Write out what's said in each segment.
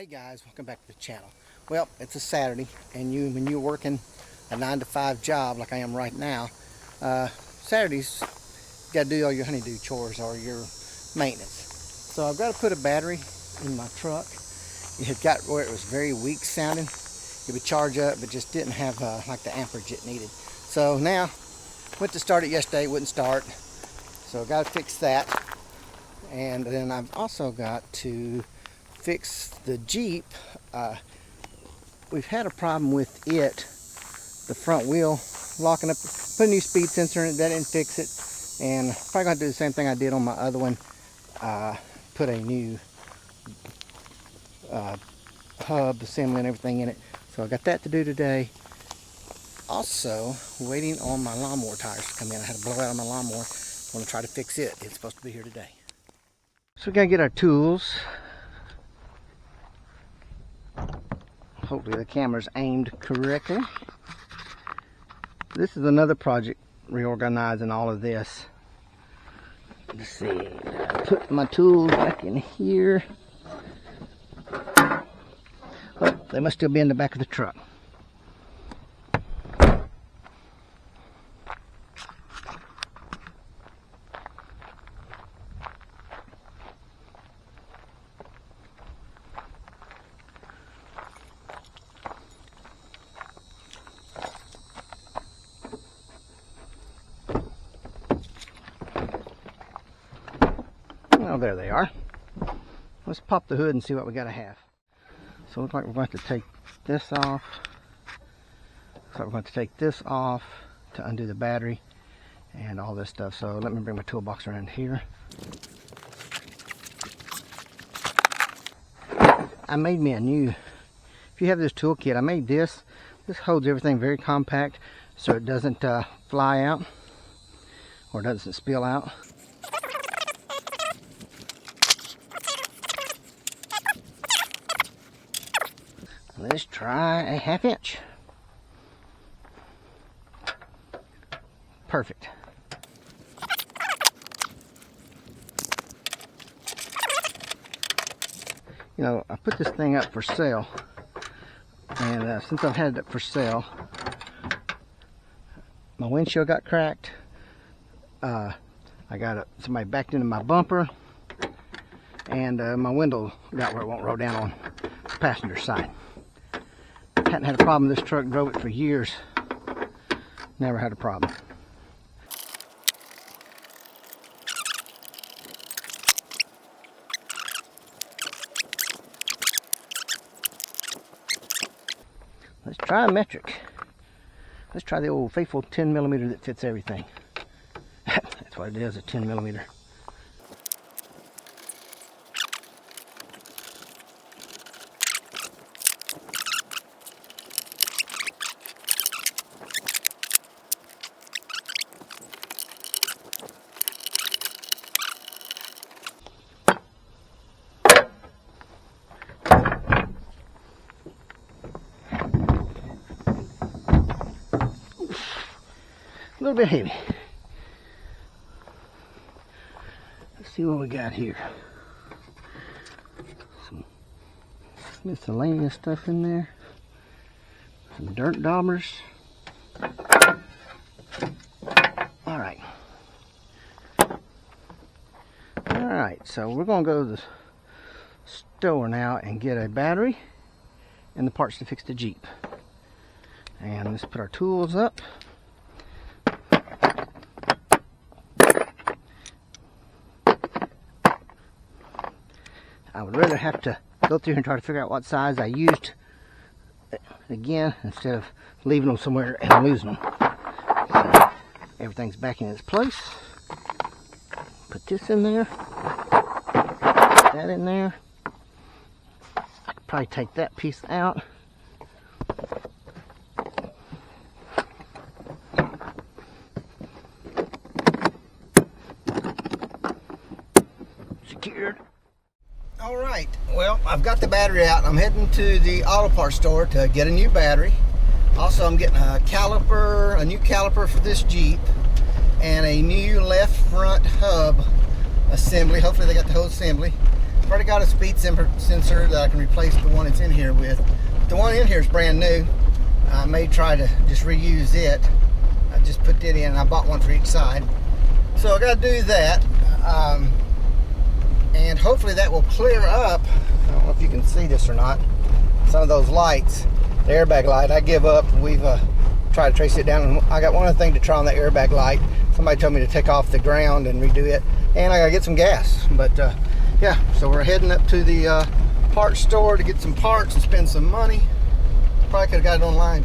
Hey guys, welcome back to the channel. Well, it's a Saturday, and when you're working a 9-to-5 job like I am right now, Saturdays you got to do all your honeydew chores or your maintenance. So I've got to put a battery in my truck. It had got where it was very weak sounding. It would charge up, but just didn't have like the amperage it needed. So now went to start it yesterday, it wouldn't start. So I got to fix that, and then I've also got to fix the Jeep. We've had a problem with it, the front wheel locking up. Put a new speed sensor in it, that didn't fix it, and probably gonna do the same thing I did on my other one. Put a new hub assembly and everything in it. So I got that to do today. Also waiting on my lawnmower tires to come in. I had to blow out on my lawnmower. I'm gonna try to fix it. It's supposed to be here today. So we gotta get our tools. Hopefully the camera's aimed correctly. This is another project, reorganizing all of this. Let's see, put my tools back in here. Oh, they must still be in the back of the truck. Oh, there they are. Let's pop the hood and see what we got to have. So it looks like we're going to take this off. Looks like we're going to take this off to undo the battery and all this stuff. So let me bring my toolbox around here. I made me a new, if you have this toolkit, I made this. This holds everything very compact so it doesn't fly out or doesn't spill out. Let's try a 1/2 inch. Perfect. You know, I put this thing up for sale, and since I've had it up for sale, my windshield got cracked. I got somebody backed into my bumper, and my window got where it won't roll down on the passenger side. Hadn't had a problem with this truck, drove it for years, never had a problem. Let's try a metric. Let's try the old faithful 10mm that fits everything. That's what it is, a 10mm. A little bit heavy. Let's see what we got here. Some miscellaneous stuff in there. Some dirt daubers. Alright. Alright, so we're going to go to the store now and get a battery and the parts to fix the Jeep. And let's put our tools up. I would rather have to go through and try to figure out what size I used again instead of leaving them somewhere and losing them. So everything's back in its place. Put this in there. Put that in there. I could probably take that piece out. Secured. Alright, well, I've got the battery out. I'm heading to the auto parts store to get a new battery. Also, I'm getting a caliper, a new caliper for this Jeep, and a new left front hub assembly. Hopefully they got the whole assembly. I've already got a speed sensor that I can replace the one that's in here with. The one in here is brand new. I may try to just reuse it. I just put it in and I bought one for each side. So I got to do that. And hopefully that will clear up. I don't know if you can see this or not. Some of those lights, the airbag light, I give up. We've tried to trace it down. And I got one other thing to try on the airbag light. Somebody told me to take off the ground and redo it. And I got to get some gas. But yeah, so we're heading up to the parts store to get some parts and spend some money. Probably could have got it online.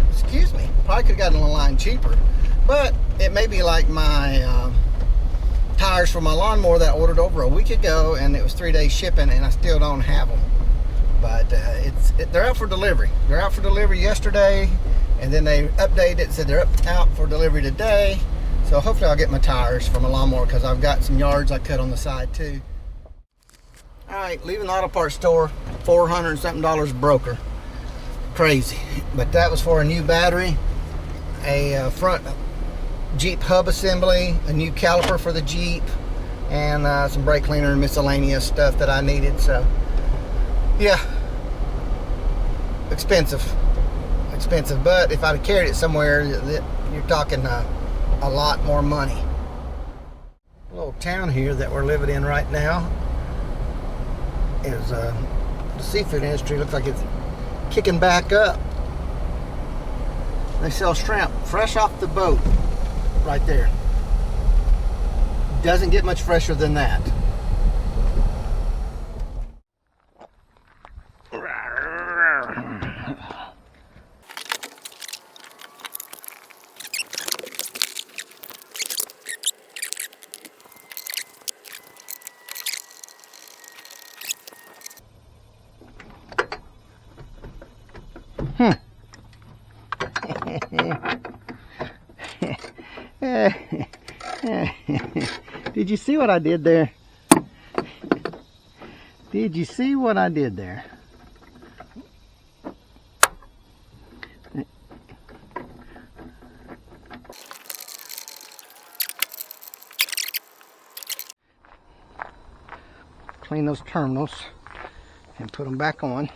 Excuse me. Probably could have got it online cheaper. But it may be like my tires for my lawnmower that I ordered over a week ago, and it was 3 days shipping, and I still don't have them. But they're out for delivery. They're out for delivery yesterday, and then they updated it, said they're out for delivery today. So hopefully I'll get my tires for my lawnmower, because I've got some yards I cut on the side too. All right, leaving the auto parts store, $400 and something broker. Crazy. But that was for a new battery, a front Jeep hub assembly, a new caliper for the Jeep, and some brake cleaner and miscellaneous stuff that I needed. So yeah, expensive, but if I'd have carried it somewhere, you're talking a lot more money. A little town here that we're living in right now is the seafood industry. Looks like it's kicking back up. They sell shrimp fresh off the boat right there. Doesn't get much fresher than that. Did you see what I did there? Did you see what I did there? Clean those terminals and put them back on.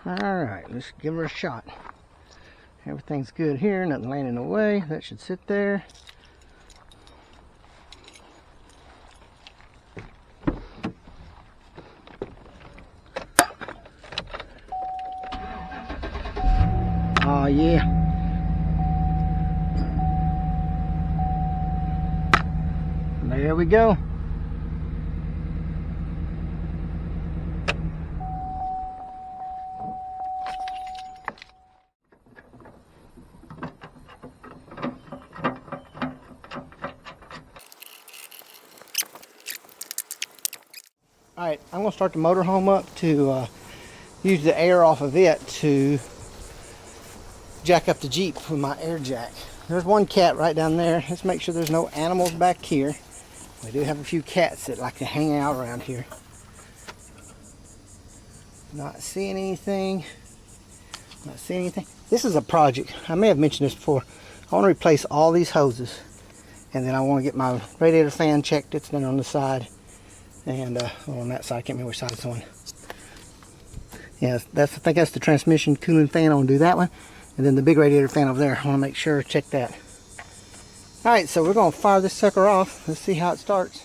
Alright, let's give her a shot. Everything's good here, nothing laying in the way. That should sit there. Oh yeah. There we go. Alright, I'm going to start the motorhome up to use the air off of it to jack up the Jeep with my air jack. There's one cat right down there. Let's make sure there's no animals back here. We do have a few cats that like to hang out around here. Not seeing anything. Not seeing anything. This is a project. I may have mentioned this before. I want to replace all these hoses. And then I want to get my radiator fan checked. It's then on the side. And on that side, I can't remember which side it's on. Yeah, I think that's the transmission cooling fan. I want to do that one. And then the big radiator fan over there, I want to make sure, check that. Alright, so we're going to fire this sucker off. Let's see how it starts.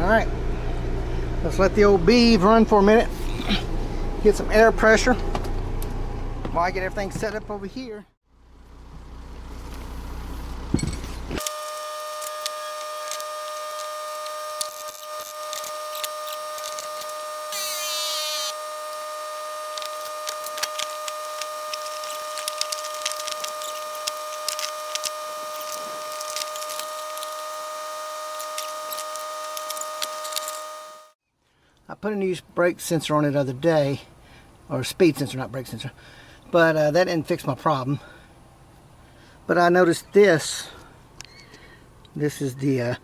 Alright, Let's let the old beeve run for a minute. Get some air pressure while I get everything set up over here. I put a new brake sensor on it the other day, or speed sensor, not brake sensor, but that didn't fix my problem. But I noticed this is the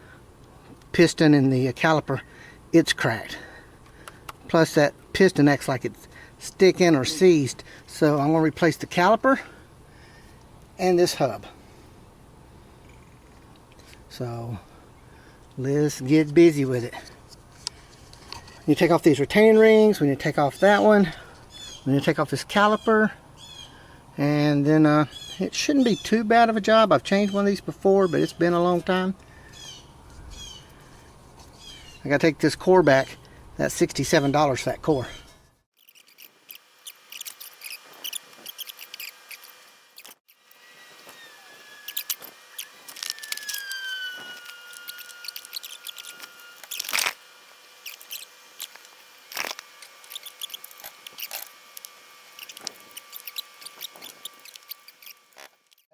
piston in the caliper, it's cracked. Plus that piston acts like it's sticking or seized, so I'm going to replace the caliper and this hub. So let's get busy with it. We need to take off these retaining rings, we need to take off that one, we need to take off this caliper, and then it shouldn't be too bad of a job. I've changed one of these before, but it's been a long time. I gotta take this core back. That's $67 for that core.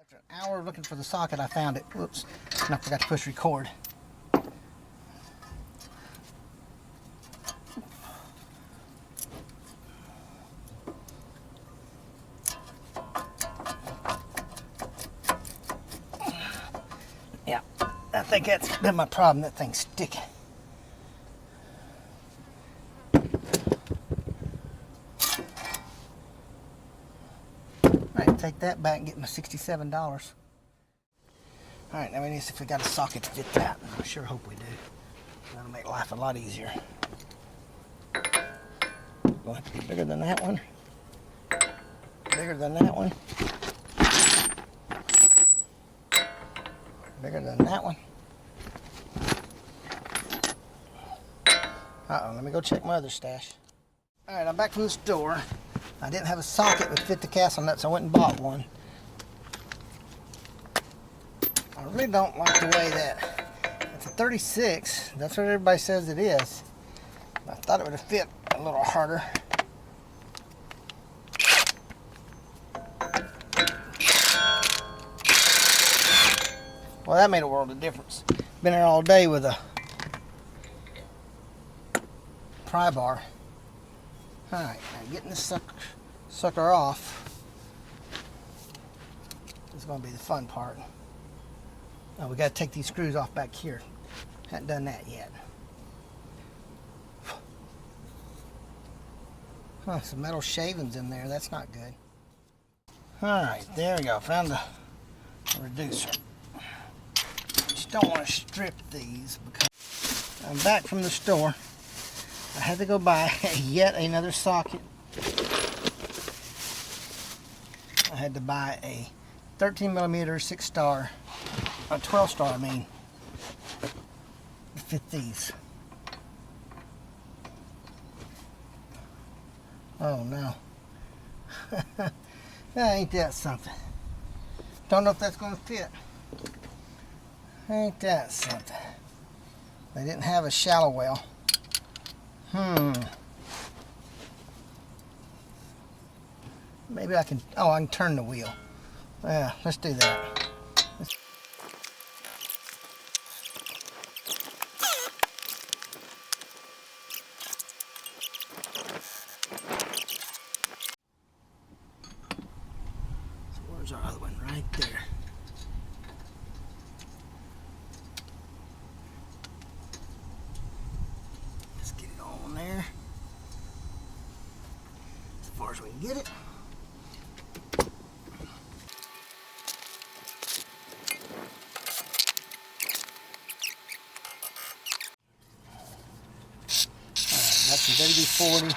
After an hour looking for the socket, I found it. Whoops, and I forgot to push record. Yeah, I think that's been my problem. That thing's sticking. Alright, take that back and get my $67. Alright, now we need to see if we got a socket to fit that. I sure hope we do. That'll make life a lot easier. Going to be bigger than that one. Bigger than that one. Bigger than that one. Uh-oh, let me go check my other stash. Alright, I'm back from the store. I didn't have a socket that fit the castle nut, so I went and bought one. I really don't like the way that it's a 36. That's what everybody says it is. I thought it would have fit a little harder. Well, that made a world of difference. Been there all day with a pry bar. Alright, now getting this sucker off is going to be the fun part. Oh, we got to take these screws off back here. Haven't done that yet. Huh, some metal shavings in there. That's not good. Alright, there we go. Found the reducer. Just don't want to strip these because I'm back from the store. I had to go buy yet another socket. I had to buy a 13mm 6-star, a 12-star I mean, to fit these. Oh no. Ain't that something? Don't know if that's going to fit. Ain't that something? They didn't have a shallow well. Maybe I can, I can turn the wheel. Yeah, let's do that. So where's our other one? Right there. Let's get it on there. As far as we can get it. Got some WD-40,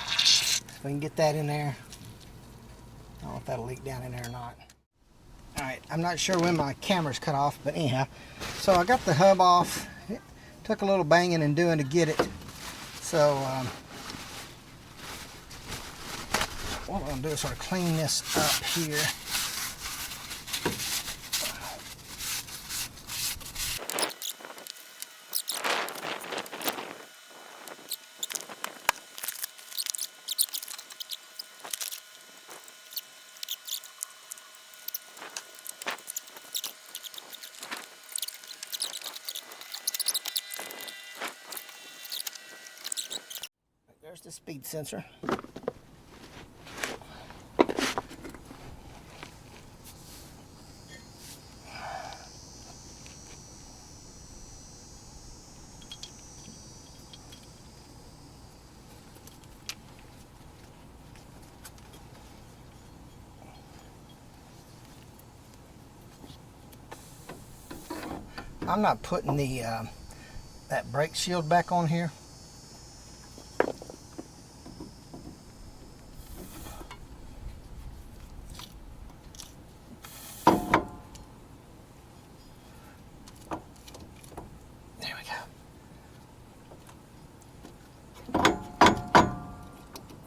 if we can get that in there. I don't know if that'll leak down in there or not. Alright, I'm not sure when my camera's cut off, but anyhow. So I got the hub off. It took a little banging and doing to get it So what we're going to do is sort of clean this up here. There's the speed sensor. I'm not putting the that brake shield back on here.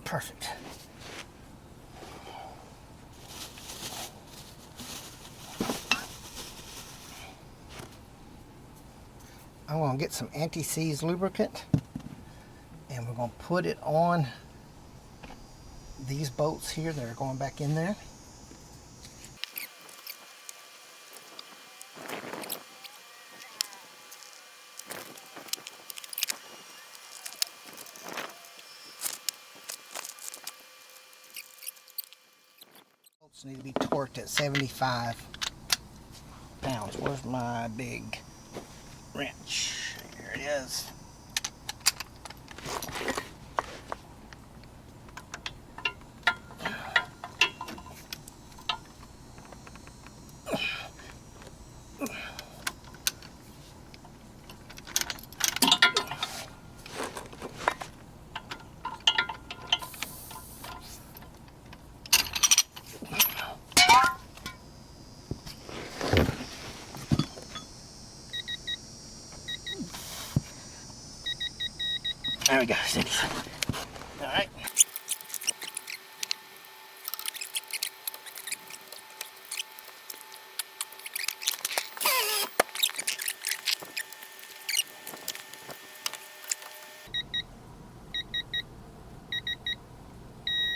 Perfect. I'm going to get some anti-seize lubricant and we're going to put it on these bolts here that are going back in there. Bolts need to be torqued at 75 pounds. Where's my big wrench? Here it is. There we go, steady. All right.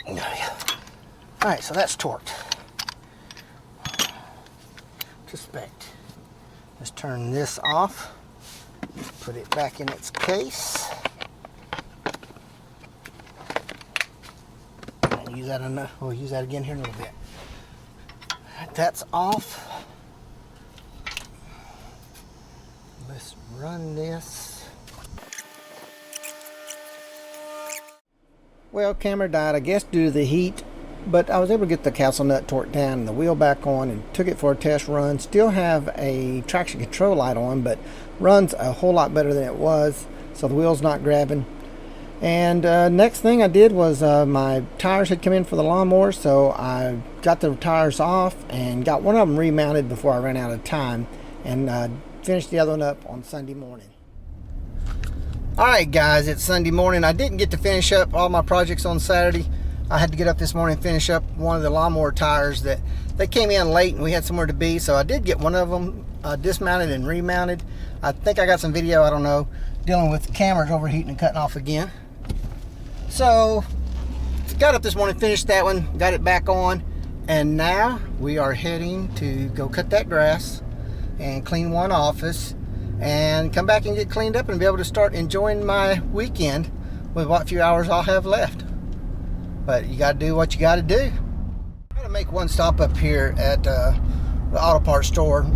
There we go. All right, so that's torqued. Suspect. Let's turn this off. Put it back in its case. Use that enough. We'll use that again here in a little bit. That's off. Let's run this. Well, camera died, I guess, due to the heat, but I was able to get the castle nut torqued down and the wheel back on and took it for a test run. Still have a traction control light on, but runs a whole lot better than it was, so the wheel's not grabbing. And next thing I did was my tires had come in for the lawnmower, so I got the tires off and got one of them remounted before I ran out of time, and finished the other one up on Sunday morning. Alright guys, it's Sunday morning. I didn't get to finish up all my projects on Saturday. I had to get up this morning and finish up one of the lawnmower tires that they came in late and we had somewhere to be, so I did get one of them dismounted and remounted. I think I got some video, I don't know, dealing with the cameras overheating and cutting off again. So, got up this morning, finished that one, got it back on, and now we are heading to go cut that grass and clean one office and come back and get cleaned up and be able to start enjoying my weekend with what few hours I'll have left. But you got to do what you got to do. I'm going to make one stop up here at the auto parts store.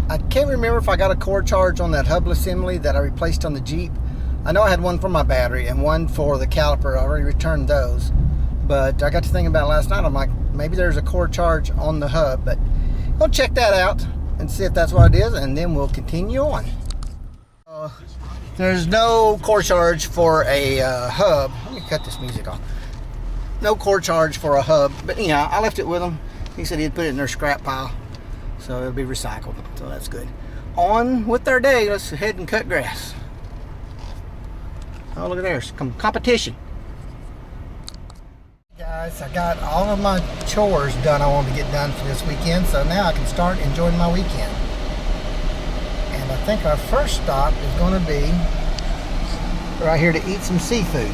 I can't remember if I got a cord charge on that hub assembly that I replaced on the Jeep. I know I had one for my battery and one for the caliper. I already returned those, but I got to thinking about it last night. I'm like, maybe there's a core charge on the hub, but we'll check that out and see if that's what it is, and then we'll continue on. There's no core charge for a hub. Let me cut this music off. No core charge for a hub, but yeah, I left it with him. He said he'd put it in their scrap pile, so it'll be recycled, so that's good. On with their day. Let's head and cut grass. Oh, look at there, some competition. Guys, I got all of my chores done I wanted to get done for this weekend, so now I can start enjoying my weekend. And I think our first stop is going to be right here to eat some seafood.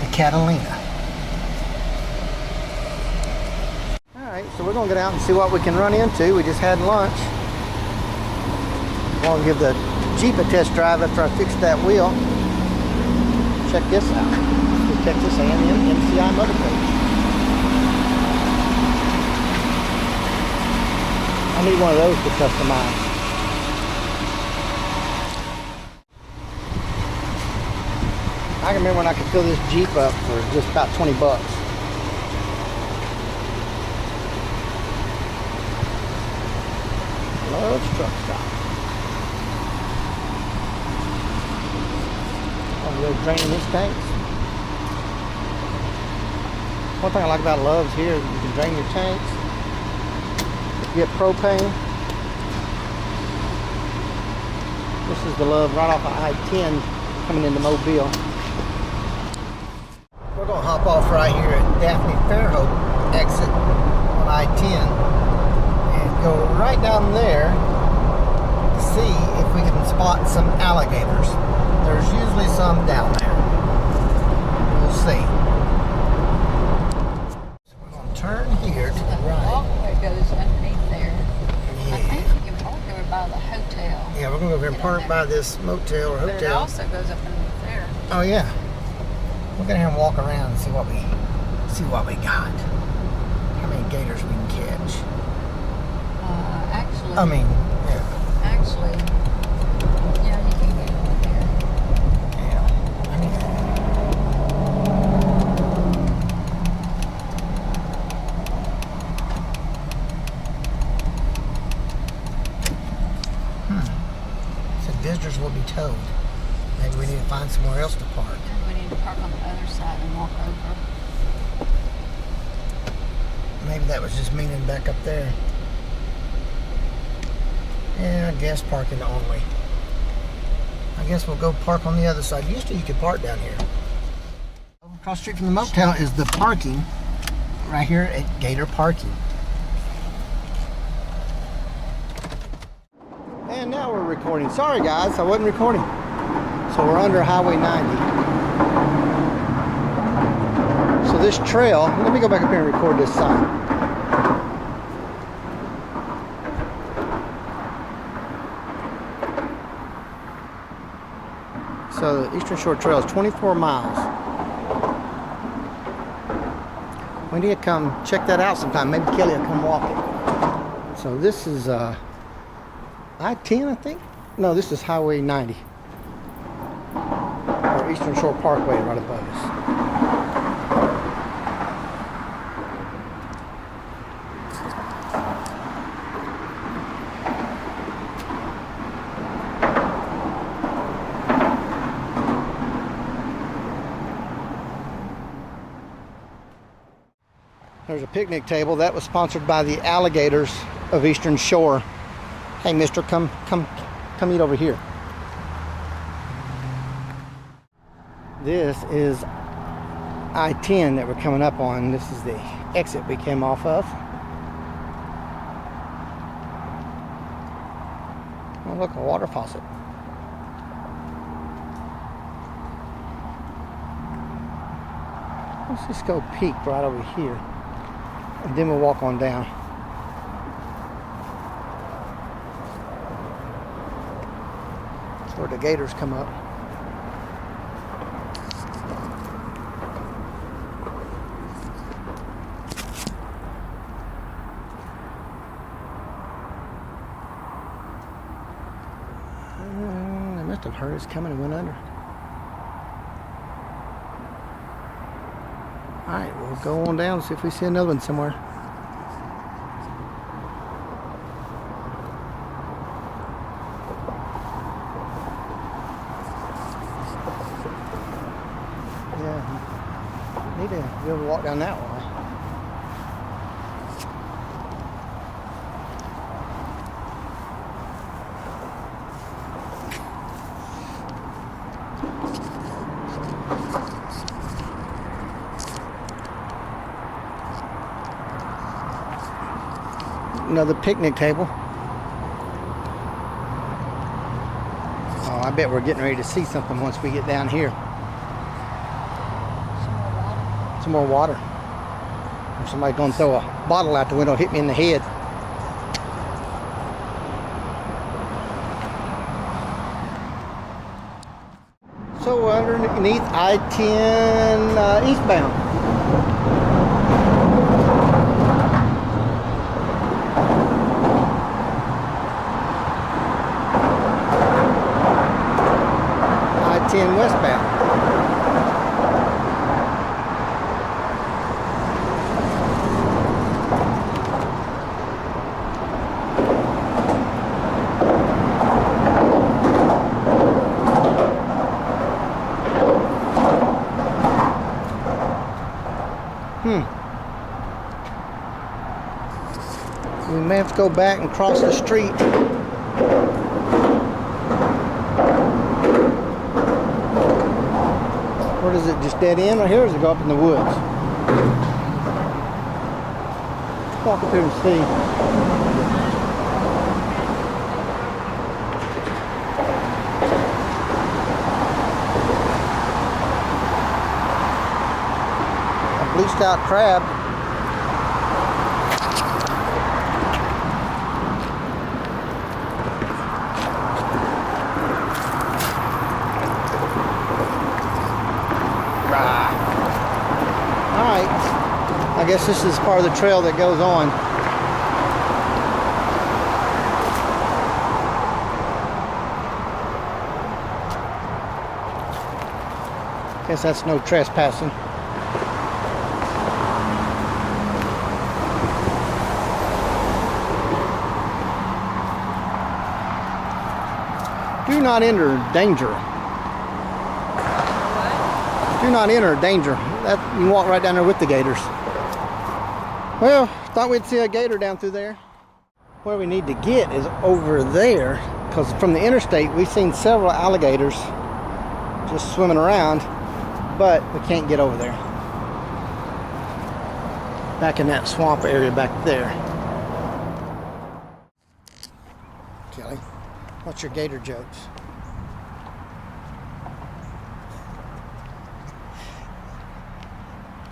The Catalina. Alright, so we're going to get out and see what we can run into. We just had lunch. I want to give the Jeep a test drive after I fix that wheel. Check this out. The Texas A&M MCI motor coach. I need one of those to customize. I can remember when I could fill this Jeep up for just about 20 bucks. Loves truck stop. They're draining these tanks. One thing I like about Love's here, you can drain your tanks. You get propane. This is the Love right off of I-10 coming into Mobile. We're going to hop off right here at Daphne Fairhope exit on I-10 and go right down there to see if we can spot some alligators. There's usually some down there. We'll see. So we're going to turn here to the right. The walkway goes underneath there. Yeah. I think you can park over by the hotel. Yeah, we're going to go over and park by this motel or hotel. But it also goes up underneath there. Oh yeah. We'll get here and walk around and see what we got. How many gators we can catch. Actually. I mean, yeah. Actually, yeah, you can get over there. Yeah. I mean, so visitors will be towed. Maybe we need to find somewhere else to park. We need to park on the other side and walk over. Maybe that was just meaning back up there. Yeah, guest parking only. I guess we'll go park on the other side. Usually you could park down here. Across the street from the motel is the parking right here at Gator Parking. And now we're recording. Sorry guys, I wasn't recording. So we're under Highway 90. So this trail, let me go back up here and record this sign. So the Eastern Shore Trail is 24 miles. We need to come check that out sometime. Maybe Kelly will come walk it. So this is I-10, I think? No, this is Highway 90. Or Eastern Shore Parkway right above us. There's a picnic table that was sponsored by the alligators of Eastern Shore. Hey mister, come eat over here. This is I-10 that we're coming up on. This is the exit we came off of. Oh look, a water faucet. Let's just go peek right over here. And then we'll walk on down. That's where the gators come up. They must have heard us coming and went under. Alright, we'll go on down and see if we see another one somewhere. Yeah, need to be able to walk down that way. another picnic table. Oh, I bet we're getting ready to see something once we get down here. Some more water. Or somebody's gonna throw a bottle out the window, hit me in the head. So we're underneath I-10 eastbound. I-10 westbound. We may have to go back and cross the street. Where does it just dead end right here, or does it go up in the woods? Let's walk up here and see. A bleached out crab. Alright, I guess this is part of the trail that goes on. Guess that's no trespassing. Do not enter danger. Do not enter danger. That, you can walk right down there with the gators. Well, thought we'd see a gator down through there. Where we need to get is over there, because from the interstate we've seen several alligators just swimming around, but we can't get over there. Back in that swamp area back there. Kelly, what's your gator jokes?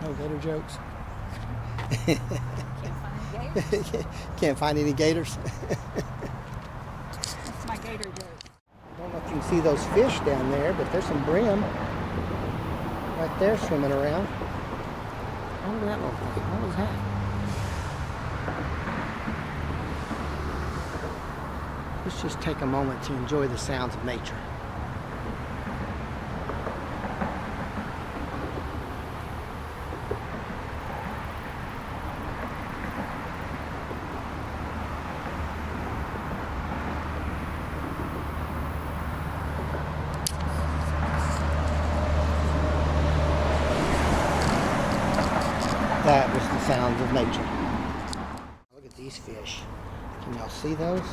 No gator jokes? Can't find any gators? That's my gator joke. I don't know if you can see those fish down there, but there's some brim right there swimming around. What did that look like? What was that? Let's just take a moment to enjoy the sounds of nature. That was the sounds of nature. Look at these fish. Can y'all see those?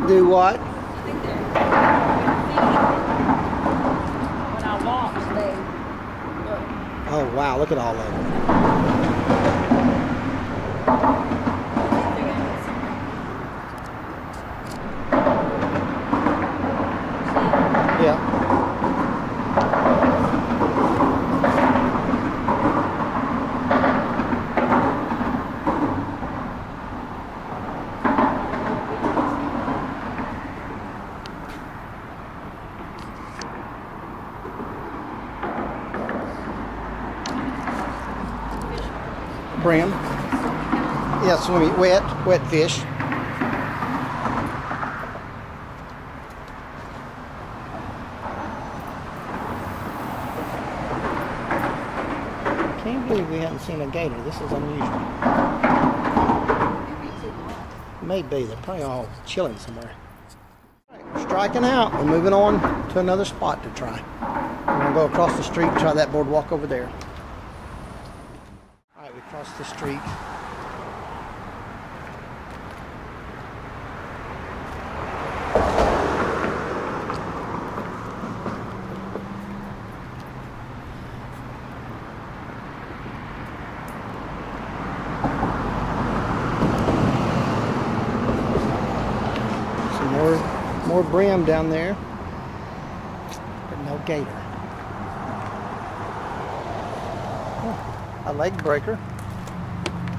Do what? I think they're when I walk, they look. Oh wow, look at all of them. Yeah. Brim. Yeah, swimming, wet fish. can't believe we haven't seen a gator. This is unusual. Maybe too hot. Maybe. They're probably all chilling somewhere. All right, we're striking out. We're moving on to another spot to try. We're going to go across the street and try that boardwalk over there. All right, we crossed the street. More brim down there, but no gator. Oh, a leg breaker.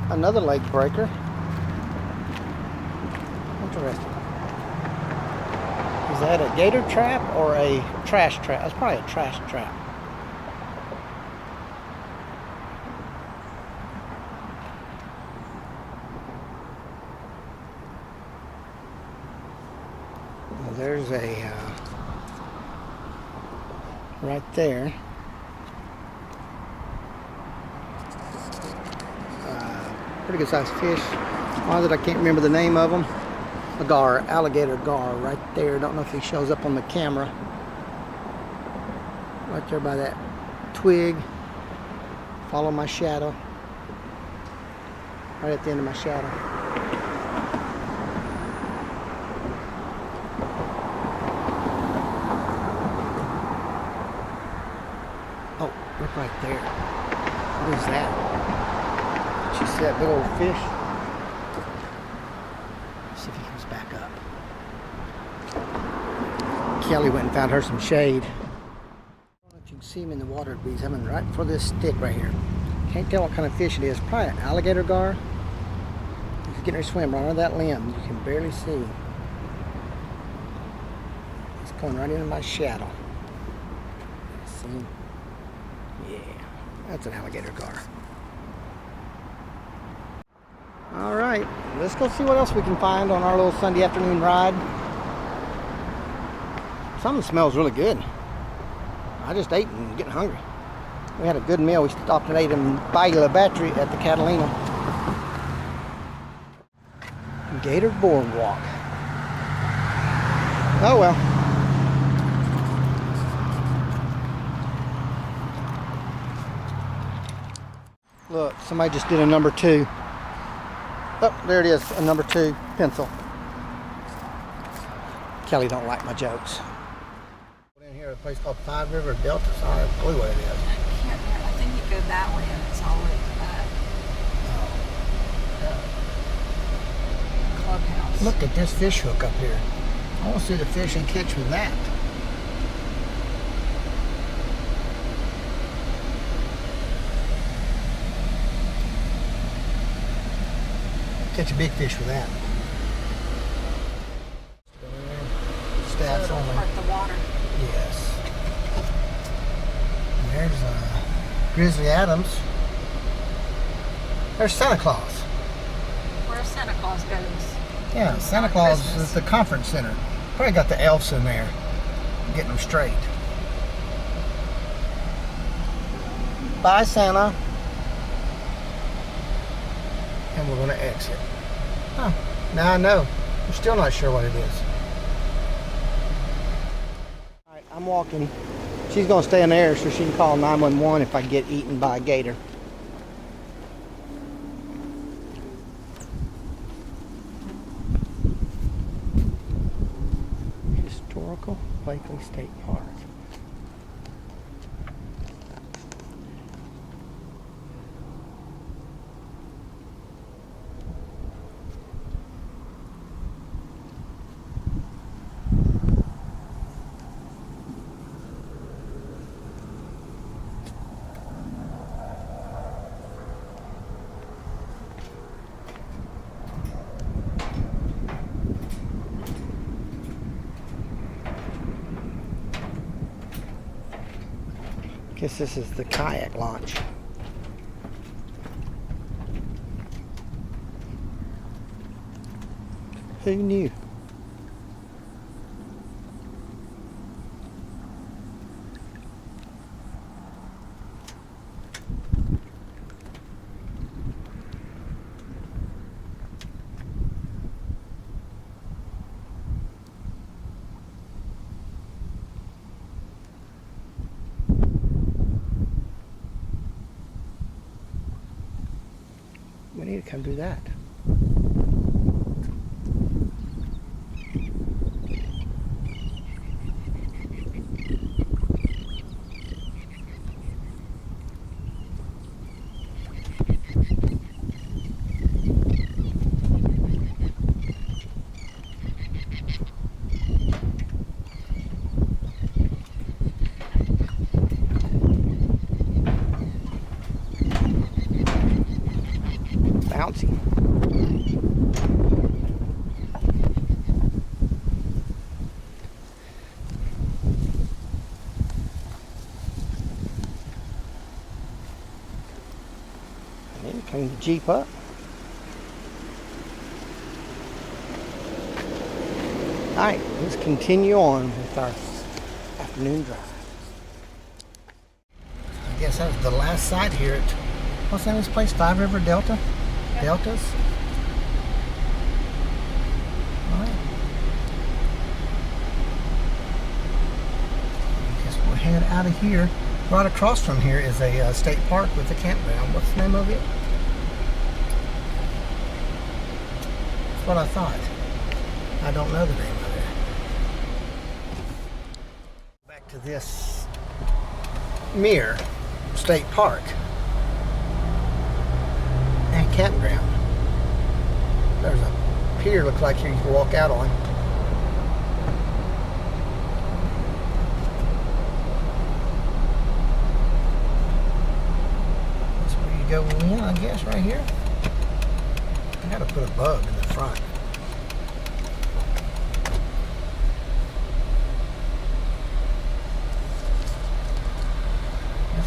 Another leg breaker. Interesting. Is that a gator trap or a trash trap? That's probably a trash trap. There's a, right there, pretty good sized fish. One that I can't remember the name of them. A gar, alligator gar, right there. Don't know if he shows up on the camera. Right there by that twig. Follow my shadow. Right at the end of my shadow. Look right there. What is that? Did you see that big old fish? Let's see if he comes back up. Kelly went and found her some shade. I don't know if you can see him in the water, but he's coming right for this stick right here. Can't tell what kind of fish it is. Probably an alligator gar. He's getting ready to swim right under that limb. You can barely see. He's going right into my shadow. See him? Yeah, that's an alligator gar. All right, let's go see what else we can find on our little Sunday afternoon ride. Something smells really good. I just ate and getting hungry. We had a good meal. We stopped and ate in Bayou Battery at the Catalina. Gator Boardwalk. Oh well. Look, somebody just did a number 2. Oh, there it is, a number 2 pencil. Kelly don't like my jokes. In here, a place called Five River Delta. So I have no clue what it is. I can't remember. I think you go that way and it's all the way to that clubhouse. Look at this fish hook up here. I want to see the fish and catch with that. Catch a big fish with that. Staffs so only. Part the water. Yes. And there's Grizzly Adams. There's Santa Claus. Where Santa Claus goes. Yeah, Santa Claus is the conference center. Probably got the elves in there, getting them straight. Bye, Santa. And we're going to exit. Huh. Now I know. I'm still not sure what it is. Alright, I'm walking. She's going to stay in there so she can call 911 if I get eaten by a gator. Historical Blakely State Park. Guess this is the kayak launch. Who knew? come do that. Bouncy. I need to clean the Jeep up. Alright, let's continue on with our afternoon drive. I guess that was the last site here at, what's the name of this place? Five River Delta? Deltas? Alright. I guess we'll head out of here. Right across from here is a state park with a campground. What's the name of it? That's what I thought. I don't know the name of it. Back to this Mere State Park and campground. There's a pier, looks like here you can walk out on. That's where you go in, I guess, right here. I gotta put a bug in the front.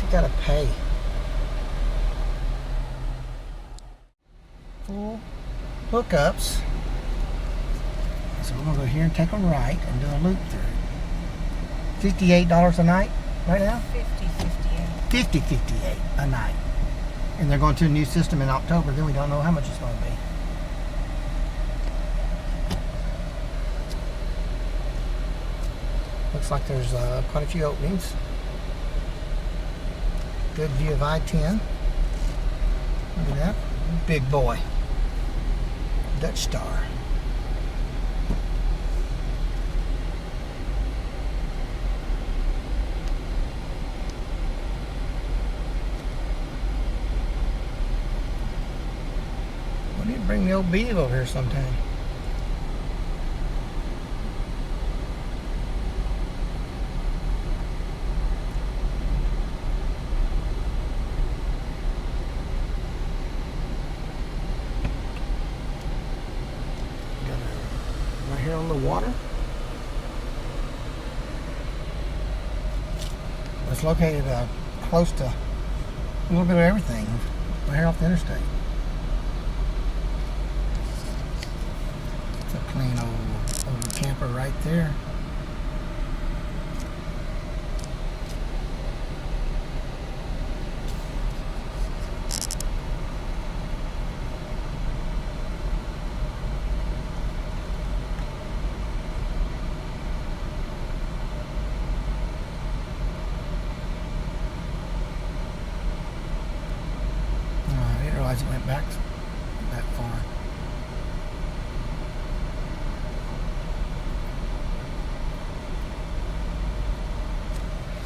You gotta pay. Full hookups. So we're gonna go here and take a right and do a loop through. $58 a night right now? $50.58 a night. And they're going to a new system in October, then we don't know how much it's gonna be. Looks like there's quite a few openings. Good view of I-10. Look at that. Big boy. Dutch Star. We need to bring the old beaver over here sometime. Here on the water. It's located close to a little bit of everything right here off the interstate. It's a clean old camper right there. It went back that far.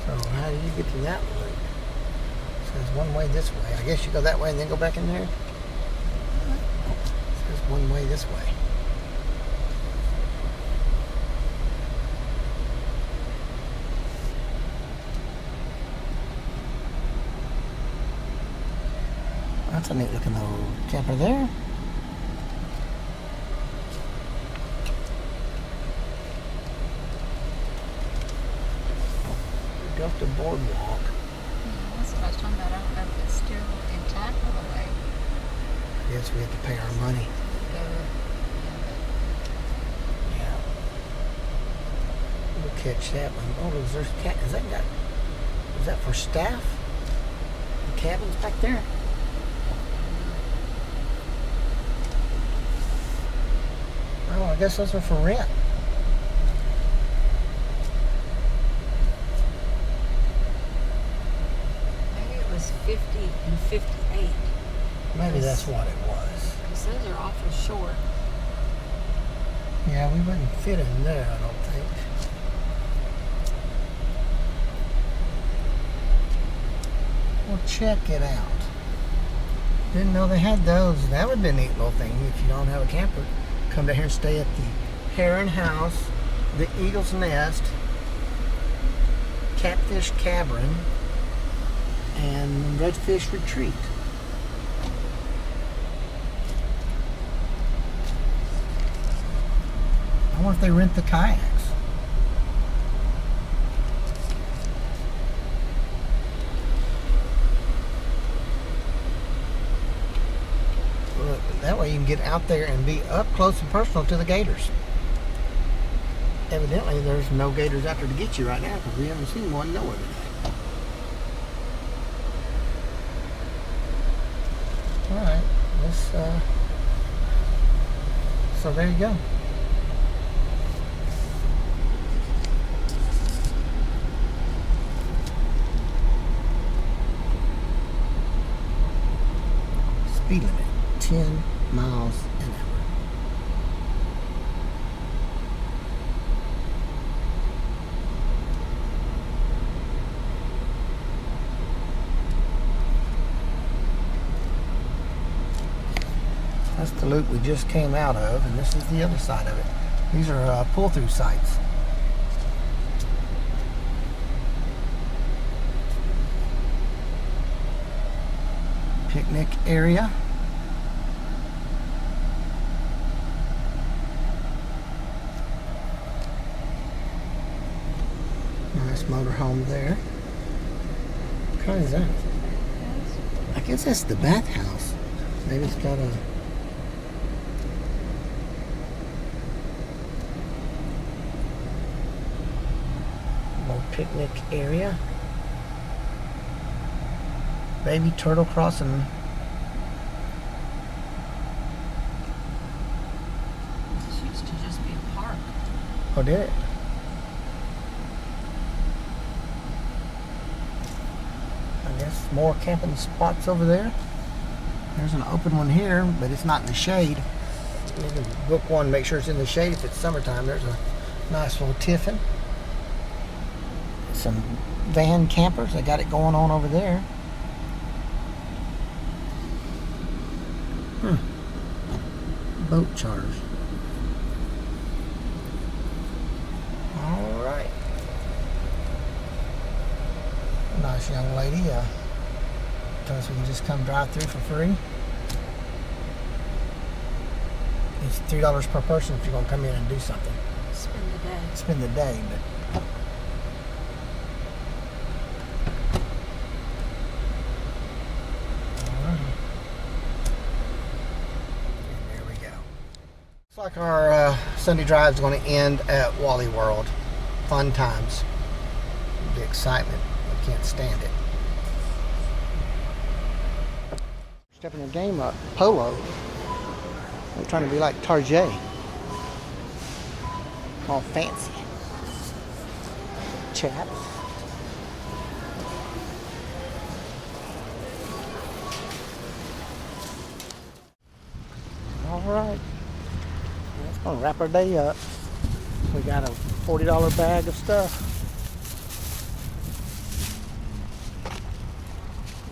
So how do you get to that loop? It says one way this way. I guess you go that way and then go back in there? It says one way this way. That's a neat looking old camper there. Go up to Boardwalk. Yeah, that's what I was talking about. I don't know if it's still intact all the way. Yes, we have to pay our money. Yeah. We'll catch that one. Oh, is that for staff? The cabins back there? Oh, I guess those are for rent. Maybe it was 50 and 58. Maybe that's what it was. Because those are awful short. Yeah, we wouldn't fit in there, I don't think. Well, check it out. Didn't know they had those. That would be a neat little thing if you don't have a camper. Come down here and stay at the Heron House, the Eagle's Nest, Catfish Cavern, and Redfish Retreat. I wonder if they rent the kayaks. That way you can get out there and be up close and personal to the gators. Evidently there's no gators out there to get you right now because we haven't seen one nowhere today. Alright, so there you go. Speed limit, 10 miles an hour. That's the loop we just came out of, and this is the other side of it. These are pull-through sites. Picnic area. Nice motorhome there. What kind is that? I guess that's the bathhouse. Maybe it's got a... little picnic area. Baby turtle crossing. This used to just be a park. Oh, did it? I guess more camping spots over there. There's an open one here, but it's not in the shade. You can book one, make sure it's in the shade if it's summertime. There's a nice little tiffin. Some van campers. They got it going on over there. Boat charters. All right. Nice young lady. Tell us we can just come drive through for free. It's $3 per person if you're going to come in and do something. Spend the day. Spend the day, but. Looks like our Sunday drive is going to end at Wally World. Fun times. The excitement. I can't stand it. Stepping their game up. Polo. They're trying to be like Tarjay. All fancy. Chaps. All right. That's going to wrap our day up. We got a $40 bag of stuff.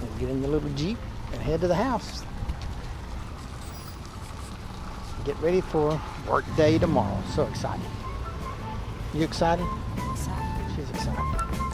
We'll get in the little Jeep and head to the house. Get ready for work day tomorrow. So excited. You excited? Excited. She's excited.